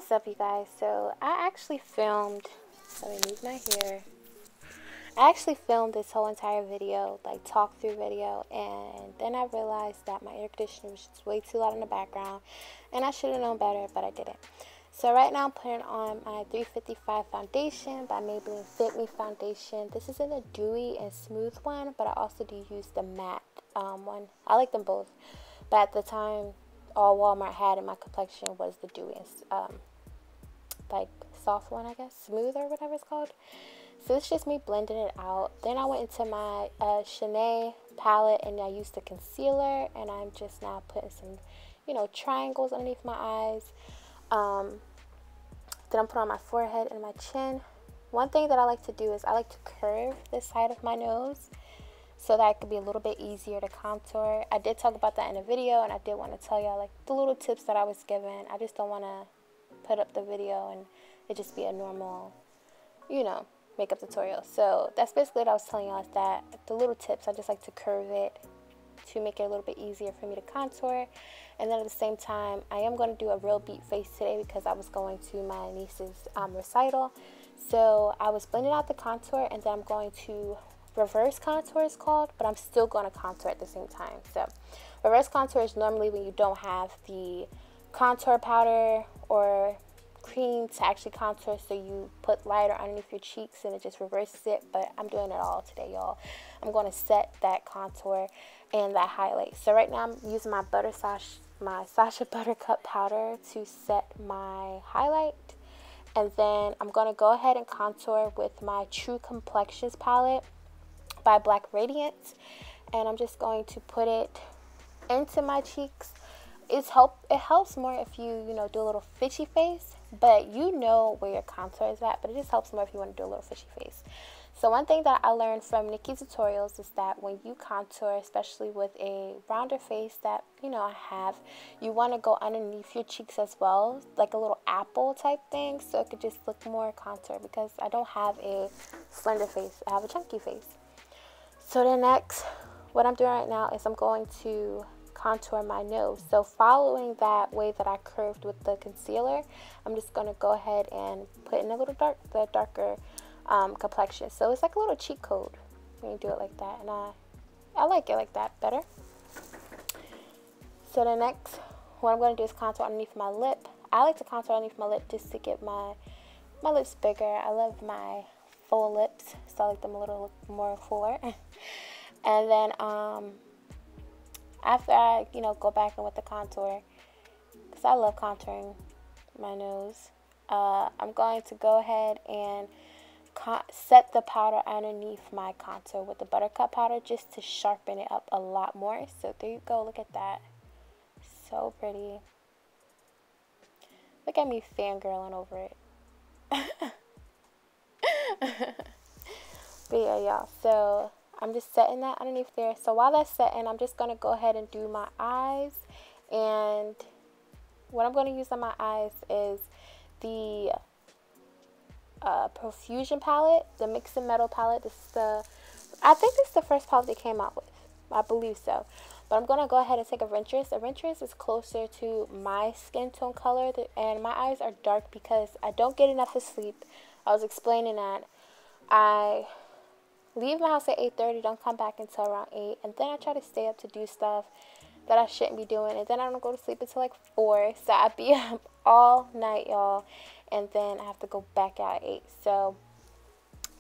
What's up, you guys? So I actually filmed, let me move my hair. I actually filmed this whole entire video, like talk through video, and then I realized that my air conditioner was just way too loud in the background, and I should have known better, but I didn't. So right now I'm putting on my 355 foundation by Maybelline Fit Me foundation. This is in the dewy and smooth one, but I also do use the matte one. I like them both, but at the time, all Walmart had in my complexion was the dewy and like soft one, I guess, smooth or whatever it's called. So it's just me blending it out. Then I went into my Shanae palette and I used the concealer, and I'm just now putting some, triangles underneath my eyes. Then I'm putting on my forehead and my chin. One thing that I like to do is I like to curve this side of my nose so that it could be a little bit easier to contour. I did talk about that in a video, and I did want to tell y'all like the little tips that I was given. I just don't want to put up the video and it just be a normal, makeup tutorial. So that's basically what I was telling y'all, is that the little tips, I just like to curve it to make it a little bit easier for me to contour. And then at the same time, I am going to do a real beat face today because I was going to my niece's recital. So I was blending out the contour, and then I'm going to reverse contour, is called, but I'm still going to contour at the same time. So reverse contour is normally when you don't have the contour powder or cream to actually contour, so you put lighter underneath your cheeks and it just reverses it. But I'm doing it all today, y'all. I'm going to set that contour and that highlight. So right now I'm using my Sacha Buttercup powder to set my highlight, and then I'm going to go ahead and contour with my True Complexions palette by Black Radiance, and I'm just going to put it into my cheeks. It helps more if you do a little fishy face, but you know where your contour is at, but it just helps more if you want to do a little fishy face. So one thing that I learned from Nikki's tutorials is that when you contour, especially with a rounder face that I have, you want to go underneath your cheeks as well, like a little apple type thing, so it could just look more contour, because I don't have a slender face, I have a chunky face. So then next, what I'm doing right now is I'm going to contour my nose. So following that way that I curved with the concealer, I'm just going to go ahead and put in a little darker complexion. So it's like a little cheat code when you do it like that, and I like it like that better. So the next, what I'm going to do is contour underneath my lip. I like to contour underneath my lip just to get my lips bigger. I love my full lips, so I like them a little more fuller. And then after I go back in with the contour, because I love contouring my nose, I'm going to go ahead and set the powder underneath my contour with the Buttercup powder just to sharpen it up a lot more. So there you go, look at that, so pretty. Look at me fangirling over it. But yeah, y'all, so I'm just setting that underneath there. So while that's setting, I'm just going to go ahead and do my eyes. And what I'm going to use on my eyes is the Profusion palette, the Mix and Metal palette. I think this is the first palette they came out with. I believe so. But I'm going to go ahead and take a Venturous. A Venturous is closer to my skin tone color, and my eyes are dark because I don't get enough sleep. I was explaining that I leave my house at 8:30, don't come back until around 8, and then I try to stay up to do stuff that I shouldn't be doing, and then I don't go to sleep until like 4, so I be up all night, y'all, and then I have to go back out at 8, so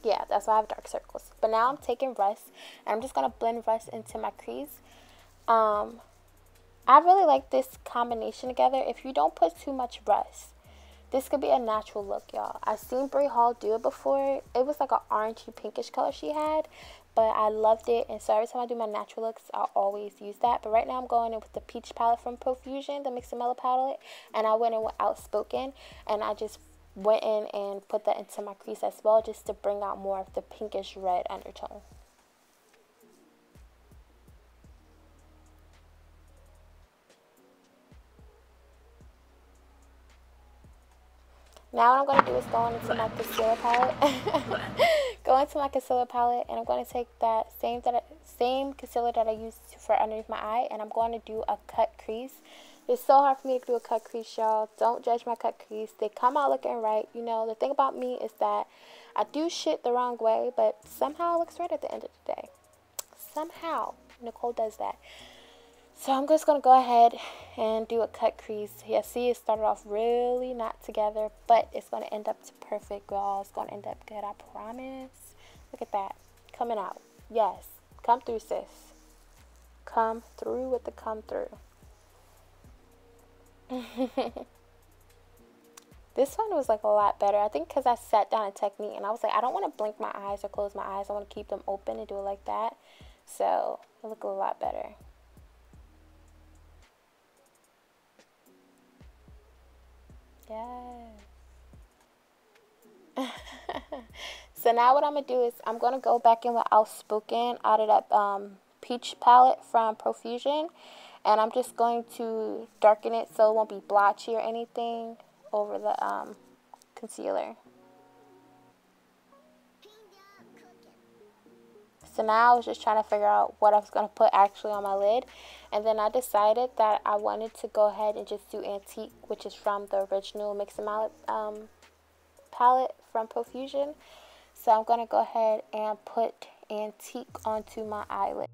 yeah, that's why I have dark circles. But now I'm taking rust, and I'm just going to blend rust into my crease. I really like this combination together. If you don't put too much rust, this could be a natural look, y'all. I've seen Brie Hall do it before. It was like an orangey pinkish color she had, but I loved it. And so every time I do my natural looks, I'll always use that. But right now I'm going in with the peach palette from Profusion, the Mix and Mellow palette. And I went in with Outspoken, and I just went in and put that into my crease as well, just to bring out more of the pinkish red undertone. Now what I'm going to do is go into my concealer palette. Go into my concealer palette, and I'm going to take that same concealer that I used for underneath my eye, and I'm going to do a cut crease. It's so hard for me to do a cut crease, y'all. Don't judge my cut crease. They come out looking right. You know, the thing about me is that I do shit the wrong way, but somehow it looks right at the end of the day. Somehow Nicole does that. So I'm just going to go ahead and do a cut crease. Yeah, see, it started off really not together, but it's going to end up perfect, y'all. It's going to end up good, I promise. Look at that. Coming out. Yes. Come through, sis. Come through with the come through. This one was like a lot better. I think because I sat down a technique and I was like, I don't want to blink my eyes or close my eyes. I want to keep them open and do it like that. So it looked a lot better. Yes. So now what I'm going to do is I'm going to go back in with Outspoken out of that peach palette from Profusion. And I'm just going to darken it so it won't be blotchy or anything over the concealer. So now I was just trying to figure out what I was going to put actually on my lid. And then I decided that I wanted to go ahead and just do Antique, which is from the original Mix and Mallet palette from Profusion. So I'm going to go ahead and put Antique onto my eyelid.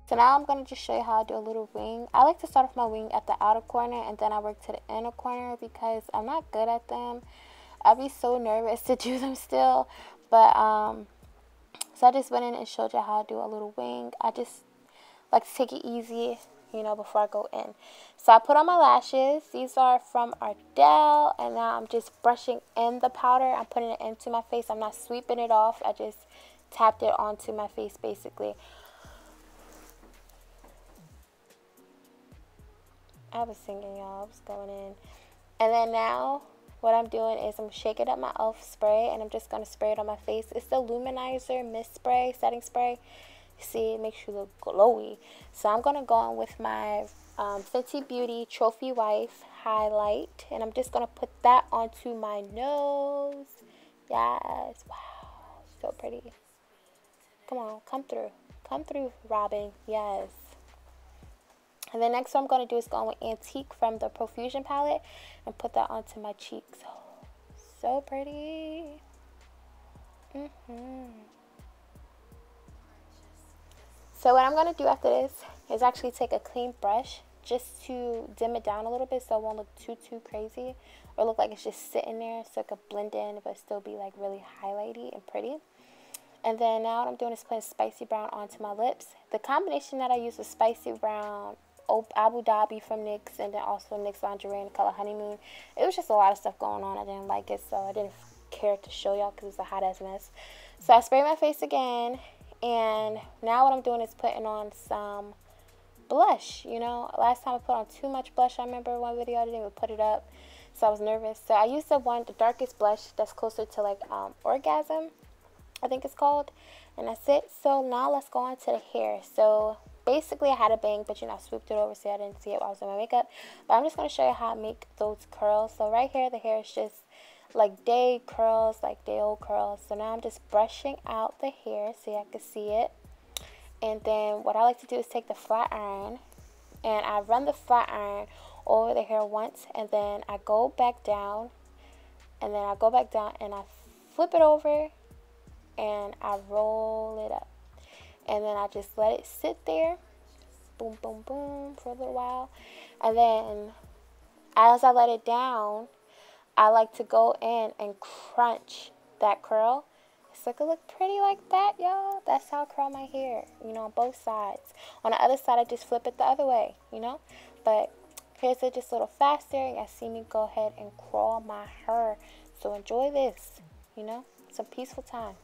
So now I'm going to just show you how I do a little wing. I like to start off my wing at the outer corner and then I work to the inner corner because I'm not good at them. I'd be so nervous to do them still. But, so I just went in and showed you how I do a little wing. I just like to take it easy, you know, before I go in. So I put on my lashes. These are from Ardell. And now I'm just brushing in the powder. I'm putting it into my face. I'm not sweeping it off. I just tapped it onto my face basically. I was singing, y'all. I was going in. And then now, what I'm doing is I'm shaking up my e.l.f. spray, and I'm just going to spray it on my face. It's the Luminizer Mist Spray, setting spray. See, it makes you look glowy. So I'm going to go on with my Fenty Beauty Trophy Wife highlight. And I'm just going to put that onto my nose. Yes. Wow. So pretty. Come on. Come through. Come through, Robin. Yes. And then next what I'm going to do is go on with Antique from the Profusion palette and put that onto my cheeks. So pretty. So what I'm going to do after this is actually take a clean brush just to dim it down a little bit so it won't look too crazy or look like it's just sitting there, so it could blend in but still be like really highlighty and pretty. And then now what I'm doing is putting Spicy Brown onto my lips. The combination that I use was Spicy Brown, Abu Dhabi from NYX, and then also NYX Lingerie in the color Honeymoon. It was just a lot of stuff going on. I didn't like it, so I didn't care to show y'all because it's a hot ass mess. So I sprayed my face again, and now what I'm doing is putting on some blush. You know, last time I put on too much blush. I remember one video I didn't even put it up, so I was nervous. So I used the darkest blush that's closer to like Orgasm, I think it's called, and that's it. So now let's go on to the hair. So basically I had a bang, but you know, I swooped it over so I didn't see it while I was doing my makeup. But I'm just going to show you how I make those curls. So right here, the hair is just like day curls, like day old curls. So now I'm just brushing out the hair so I can see it. And then what I like to do is take the flat iron and I run the flat iron over the hair once, and then I go back down, and then I go back down and I flip it over and I roll it up. And then I just let it sit there, boom, boom, boom, for a little while. And then as I let it down, I like to go in and crunch that curl. So it could look pretty like that, y'all. That's how I curl my hair, you know, on both sides. On the other side, I just flip it the other way, you know. But here's it just a little faster. You guys see me go ahead and curl my hair. So enjoy this, you know. It's a peaceful time.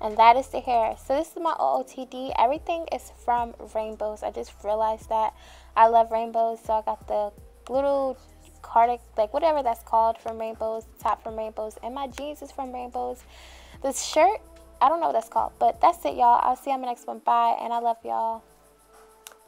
And that is the hair. So this is my OOTD. Everything is from rainbows. I just realized that I love rainbows. So I got the little cardigan, like whatever that's called, from rainbows, top from rainbows, and my jeans is from rainbows. This shirt, I don't know what that's called, but that's it, y'all. I'll see you on the next one. Bye, and I love y'all.